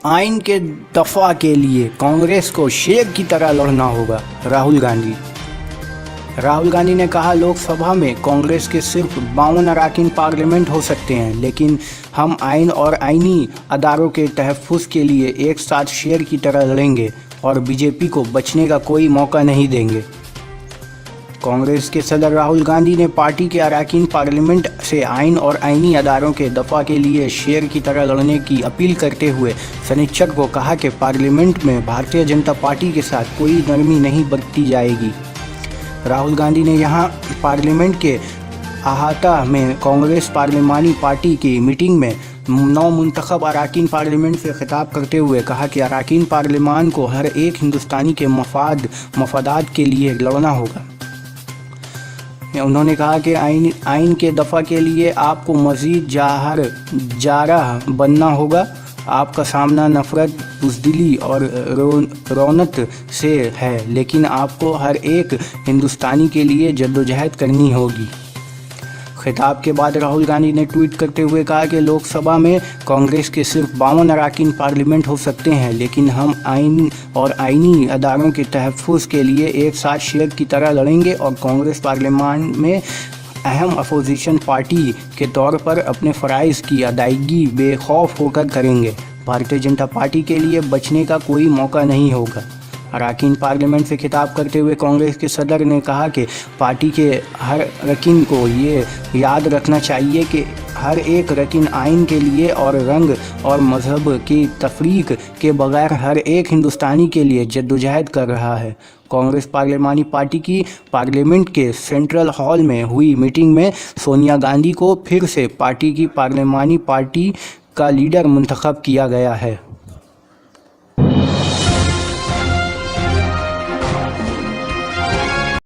آئین کے دفاع کے لیے کانگریس کو شیر کی طرح لڑنا ہوگا. راہل گاندھی نے کہا لوک سبھا میں کانگریس کے صرف 52 اراکین پارلیمنٹ ہو سکتے ہیں، لیکن ہم آئین اور آئینی اداروں کے تحفظ کے لیے ایک ساتھ شیر کی طرح لڑیں گے اور بی جے پی کو بچنے کا کوئی موقع نہیں دیں گے. کانگریس کے صدر راہل گاندھی نے پارٹی کے اراکین پارلیمنٹ سے آئین اور آئینی اداروں کے دفاع کے لیے شیر کی طرح لڑنے کی اپیل کرتے ہوئے سنیچر کو کہا کہ پارلیمنٹ میں بھارتیہ جنتا پارٹی کے ساتھ کوئی نرمی نہیں برتی جائے گی. راہل گاندھی نے یہاں پارلیمنٹ کے احاطہ میں کانگریس پارلیمانی پارٹی کی میٹنگ میں نو منتخب اراکین پارلیمنٹ سے خطاب کرتے ہوئے کہا کہ اراکین پارلیمان کو ہر ایک ہندوستانی کے مفادات کے لیے لڑنا ہوگا. انہوں نے کہا کہ آئین کے دفاع کے لیے آپ کو مزید جارح بننا ہوگا. آپ کا سامنا نفرت، بزدلی اور رونت سے ہے، لیکن آپ کو ہر ایک ہندوستانی کے لیے جدوجہد کرنی ہوگی. خطاب کے بعد راہل گاندھی نے ٹویٹ کرتے ہوئے کہا کہ لوک سبھا میں کانگریس کے صرف 52 اراکین پارلیمنٹ ہو سکتے ہیں، لیکن ہم آئین اور آئینی اداروں کے تحفظ کے لیے ایک ساتھ شیر کی طرح لڑیں گے اور کانگریس پارلیمان میں اہم اپوزیشن پارٹی کے طور پر اپنے فرائض کی ادائیگی بے خوف ہو کر کریں گے. بھارتیہ جنتا پارٹی کے لیے بچنے کا کوئی موقع نہیں ہوگا. اراکین پارلیمنٹ سے خطاب کرتے ہوئے کانگریس کے صدر نے کہا کہ پارٹی کے ہر رکن کو یہ یاد رکھنا چاہیے کہ ہر ایک رکن آئین کے لیے اور رنگ اور مذہب کی تفریق کے بغیر ہر ایک ہندوستانی کے لیے جدوجہد کر رہا ہے. کانگریس پارلیمانی پارٹی کی پارلیمنٹ کے سینٹرل ہال میں ہوئی میٹنگ میں سونیا گاندھی کو پھر سے پارٹی کی پارلیمانی پارٹی کا لیڈر منتخب کیا گیا ہے.